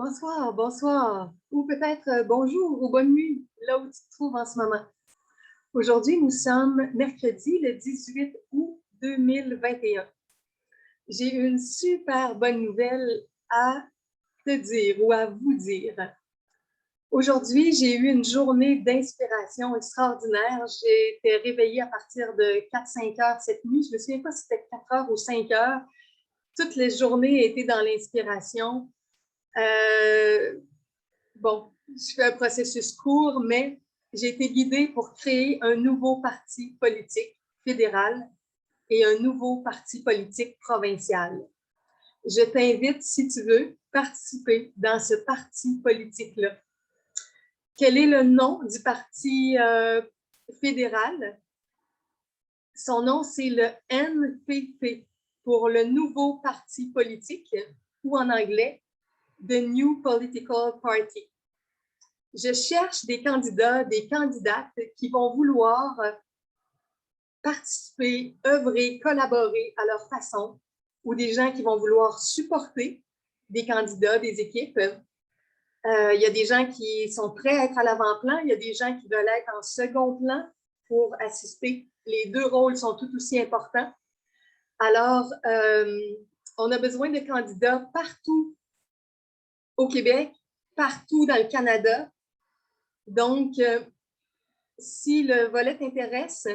Bonsoir, bonsoir, ou peut-être bonjour ou bonne nuit, là où tu te trouves en ce moment. Aujourd'hui, nous sommes mercredi, le 18 août 2021. J'ai une super bonne nouvelle à te dire ou à vous dire. Aujourd'hui, j'ai eu une journée d'inspiration extraordinaire. J'ai été réveillée à partir de 4-5 heures cette nuit. Je ne me souviens pas si c'était 4 heures ou 5 heures. Toutes les journées étaient dans l'inspiration. Bon, je fais un processus court, mais j'ai été guidée pour créer un nouveau parti politique fédéral et un nouveau parti politique provincial. Je t'invite, si tu veux, participer dans ce parti politique-là. Quel est le nom du parti fédéral? Son nom, c'est le NPP, pour le nouveau parti politique, ou en anglais, The New Political Party. Je cherche des candidats, des candidates qui vont vouloir participer, œuvrer, collaborer à leur façon, ou des gens qui vont vouloir supporter des candidats, des équipes. Il y a des gens qui sont prêts à être à l'avant-plan, il y a des gens qui veulent être en second plan pour assister. Les deux rôles sont tout aussi importants. Alors, on a besoin de candidats partout au Québec, partout dans le Canada. Donc, si le volet t'intéresse,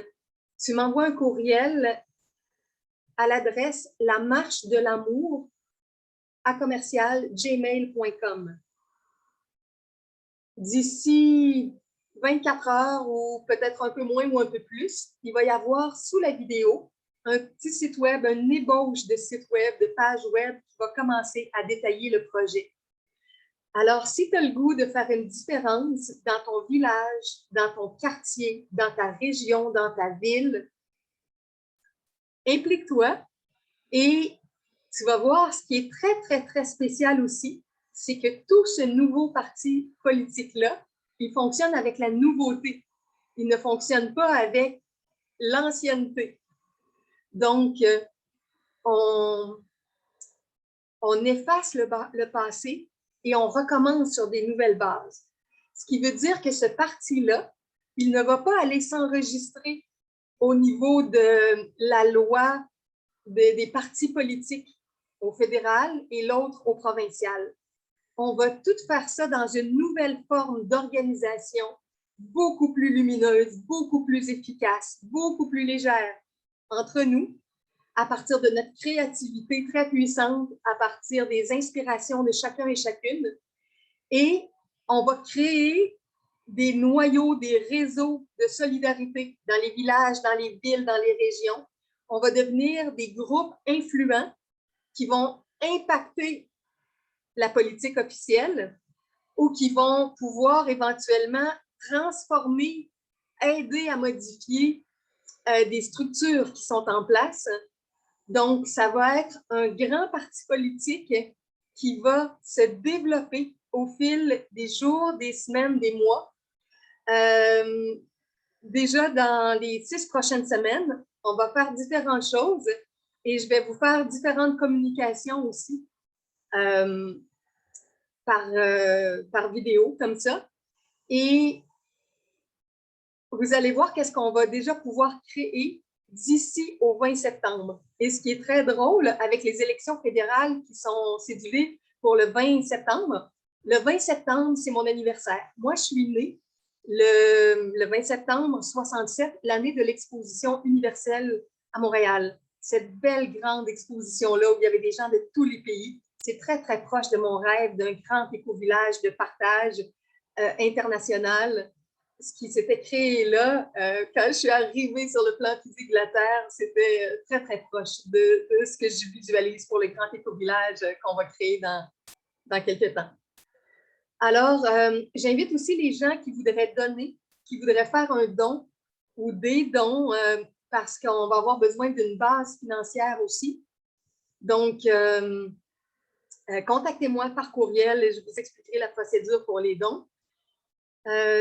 tu m'envoies un courriel à l'adresse lamarchedelamour@gmail.com. D'ici 24 heures ou peut-être un peu moins ou un peu plus, il va y avoir sous la vidéo un petit site web, une ébauche de site web, de page web qui va commencer à détailler le projet. Alors, si tu as le goût de faire une différence dans ton village, dans ton quartier, dans ta région, dans ta ville, implique-toi et tu vas voir ce qui est très, très, très spécial aussi, c'est que tout ce nouveau parti politique-là, il fonctionne avec la nouveauté. Il ne fonctionne pas avec l'ancienneté. Donc, on efface le passé et on recommence sur des nouvelles bases. Ce qui veut dire que ce parti-là, il ne va pas aller s'enregistrer au niveau de la loi des partis politiques au fédéral et l'autre au provincial. On va tout faire ça dans une nouvelle forme d'organisation beaucoup plus lumineuse, beaucoup plus efficace, beaucoup plus légère entre nous, à partir de notre créativité très puissante, à partir des inspirations de chacun et chacune. Et on va créer des noyaux, des réseaux de solidarité dans les villages, dans les villes, dans les régions. On va devenir des groupes influents qui vont impacter la politique officielle ou qui vont pouvoir éventuellement transformer, aider à modifier des structures qui sont en place. Donc, ça va être un grand parti politique qui va se développer au fil des jours, des semaines, des mois. Déjà, dans les 6 prochaines semaines, on va faire différentes choses et je vais vous faire différentes communications aussi par vidéo, comme ça. Et vous allez voir qu'est-ce qu'on va déjà pouvoir créer d'ici au 20 septembre. Et ce qui est très drôle, avec les élections fédérales qui sont cédulées pour le 20 septembre, le 20 septembre, c'est mon anniversaire. Moi, je suis née le 20 septembre 67, l'année de l'exposition universelle à Montréal. Cette belle grande exposition-là où il y avait des gens de tous les pays. C'est très, très proche de mon rêve d'un grand éco-village de partage international. Ce qui s'était créé là, quand je suis arrivée sur le plan physique de la Terre, c'était très, très proche de ce que je visualise pour les grands éco-villages qu'on va créer dans quelques temps. Alors, j'invite aussi les gens qui voudraient donner, qui voudraient faire un don ou des dons, parce qu'on va avoir besoin d'une base financière aussi. Donc, contactez-moi par courriel et je vous expliquerai la procédure pour les dons.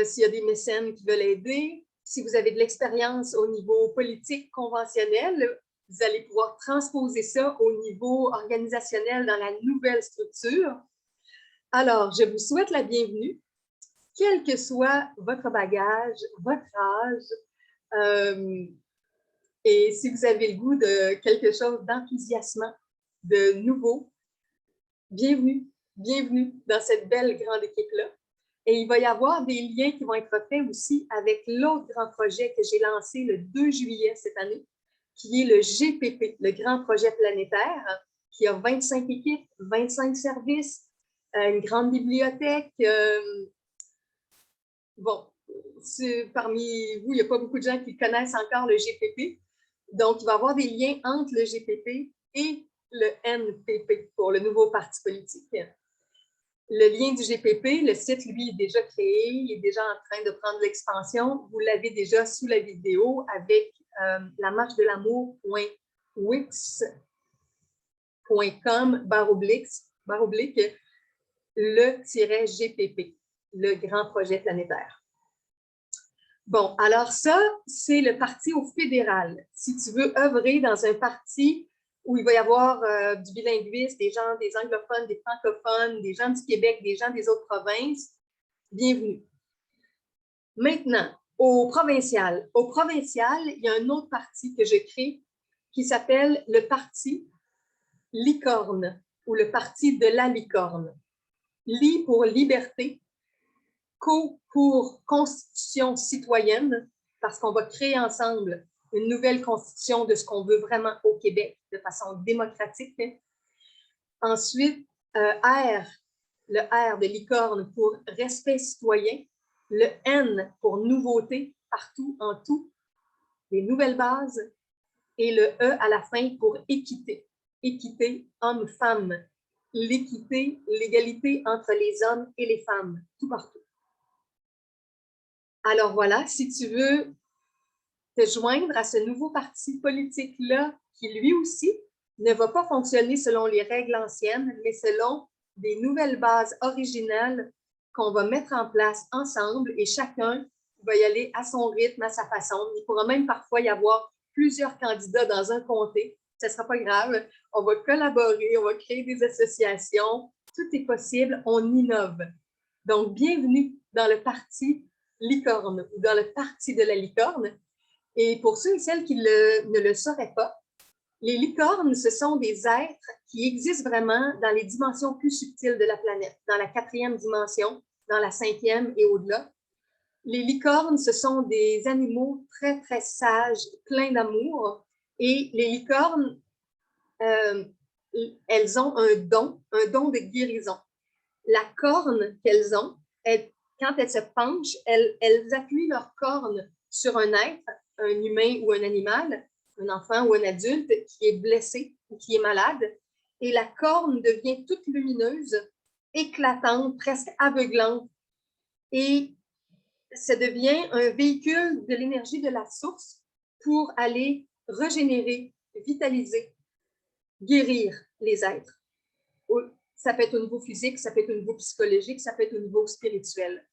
S'il y a des mécènes qui veulent aider, si vous avez de l'expérience au niveau politique conventionnel, vous allez pouvoir transposer ça au niveau organisationnel dans la nouvelle structure. Alors, je vous souhaite la bienvenue, quel que soit votre bagage, votre âge, et si vous avez le goût de quelque chose d'enthousiasmant, de nouveau, bienvenue, bienvenue dans cette belle grande équipe-là. Et il va y avoir des liens qui vont être faits aussi avec l'autre grand projet que j'ai lancé le 2 juillet cette année, qui est le GPP, le Grand Projet Planétaire, qui a 25 équipes, 25 services, une grande bibliothèque. Bon, parmi vous, il n'y a pas beaucoup de gens qui connaissent encore le GPP. Donc, il va y avoir des liens entre le GPP et le NPP pour le nouveau parti politique. Le lien du GPP, le site, lui, est déjà créé, il est déjà en train de prendre l'expansion. Vous l'avez déjà sous la vidéo avec la marche de l'amour.wix.com// le-GPP, le Grand Projet Planétaire. Bon, alors ça, c'est le parti au fédéral. Si tu veux œuvrer dans un parti où il va y avoir du bilinguisme, des gens, des anglophones, des francophones, des gens du Québec, des gens des autres provinces, bienvenue. Maintenant, au provincial. Au provincial, il y a un autre parti que je crée qui s'appelle le Parti Licorne ou le Parti de la Licorne. Li pour liberté, Co pour constitution citoyenne, parce qu'on va créer ensemble une nouvelle constitution de ce qu'on veut vraiment au Québec de façon démocratique. Ensuite, R, le R de licorne pour respect citoyen, le N pour nouveauté, partout, en tout, les nouvelles bases, et le E à la fin pour équité, équité homme-femme, l'équité, l'égalité entre les hommes et les femmes, tout partout. Alors voilà, si tu veux te joindre à ce nouveau parti politique-là, qui lui aussi ne va pas fonctionner selon les règles anciennes, mais selon des nouvelles bases originales qu'on va mettre en place ensemble et chacun va y aller à son rythme, à sa façon. Il pourra même parfois y avoir plusieurs candidats dans un comté. Ce ne sera pas grave. On va collaborer, on va créer des associations. Tout est possible, on innove. Donc, bienvenue dans le parti Licorne ou dans le parti de la licorne. Et pour ceux et celles qui ne le sauraient pas, les licornes, ce sont des êtres qui existent vraiment dans les dimensions plus subtiles de la planète, dans la 4e dimension, dans la 5e et au-delà. Les licornes, ce sont des animaux très, très sages, pleins d'amour. Et les licornes, elles ont un don de guérison. La corne qu'elles ont, quand elles se penchent, elles appuient leur corne sur un être, un humain ou un animal, un enfant ou un adulte qui est blessé ou qui est malade, et la corne devient toute lumineuse, éclatante, presque aveuglante, et ça devient un véhicule de l'énergie de la source pour aller régénérer, vitaliser, guérir les êtres. Ça peut être au niveau physique, ça peut être au niveau psychologique, ça peut être au niveau spirituel.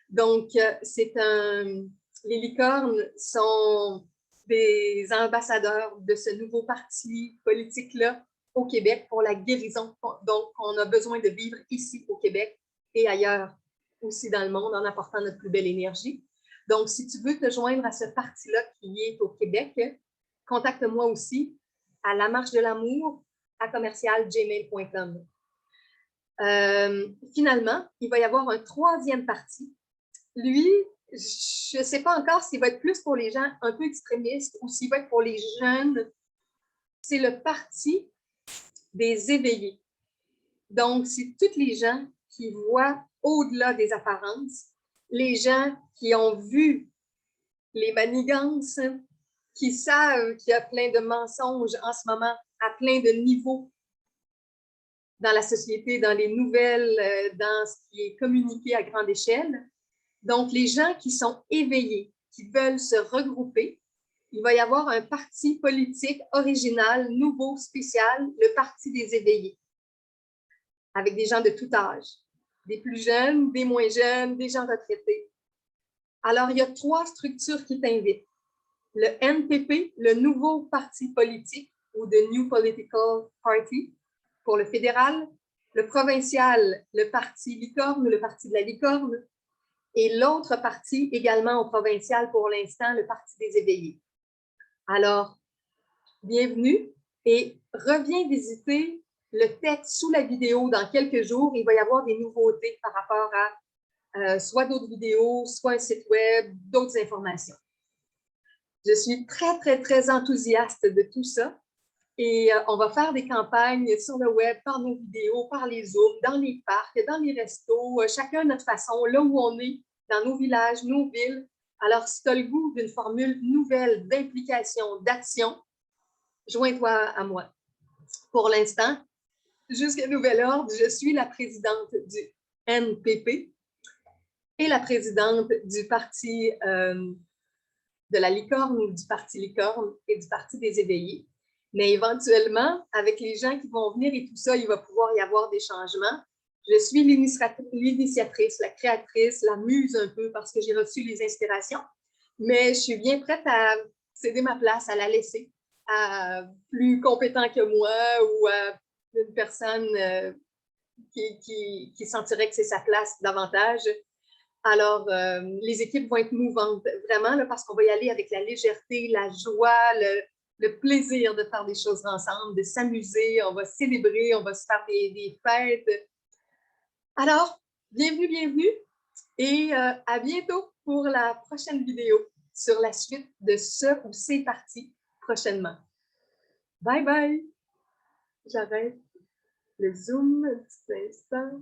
Donc, les licornes sont des ambassadeurs de ce nouveau parti politique-là au Québec pour la guérison. Donc, on a besoin de vivre ici au Québec et ailleurs aussi dans le monde en apportant notre plus belle énergie. Donc, si tu veux te joindre à ce parti-là qui est au Québec, contacte-moi aussi à la marche de l'amour à commercial@gmail.com. Finalement, il va y avoir un 3e parti. Lui, je ne sais pas encore s'il va être plus pour les gens un peu extrémistes ou s'il va être pour les jeunes. C'est le parti des éveillés. Donc, c'est tous les gens qui voient au-delà des apparences, les gens qui ont vu les manigances, qui savent qu'il y a plein de mensonges en ce moment à plein de niveaux dans la société, dans les nouvelles, dans ce qui est communiqué à grande échelle. Donc, les gens qui sont éveillés, qui veulent se regrouper, il va y avoir un parti politique original, nouveau, spécial, le Parti des éveillés, avec des gens de tout âge, des plus jeunes, des moins jeunes, des gens retraités. Alors, il y a 3 structures qui t'invitent. Le NPP, le nouveau parti politique, ou The New Political Party, pour le fédéral, Le provincial, le parti licorne, le parti de la licorne, et l'autre parti également au provincial pour l'instant, le parti des éveillés. Alors, bienvenue et reviens visiter le texte sous la vidéo dans quelques jours. Il va y avoir des nouveautés par rapport à soit d'autres vidéos, soit un site web, d'autres informations. Je suis très, très, très enthousiaste de tout ça. Et on va faire des campagnes sur le web, par nos vidéos, par les Zooms, dans les parcs, dans les restos, chacun à notre façon, là où on est, dans nos villages, nos villes. Alors, si tu as le goût d'une formule nouvelle d'implication, d'action, joins-toi à moi. Pour l'instant, jusqu'à nouvel ordre, je suis la présidente du NPP et la présidente du parti de la licorne ou du parti licorne et du parti des éveillés. Mais éventuellement, avec les gens qui vont venir et tout ça, il va pouvoir y avoir des changements. Je suis l'initiatrice, la créatrice, la muse un peu parce que j'ai reçu les inspirations. Mais je suis bien prête à céder ma place, à la laisser à plus compétent que moi ou à une personne qui sentirait que c'est sa place davantage. Alors, les équipes vont être mouvantes, vraiment, là, parce qu'on va y aller avec la légèreté, la joie, le plaisir de faire des choses ensemble, de s'amuser, on va célébrer, on va se faire des fêtes. Alors, bienvenue, bienvenue, et à bientôt pour la prochaine vidéo sur la suite de ce ou ces parties prochainement. Bye bye! J'arrête le Zoom un petit instant.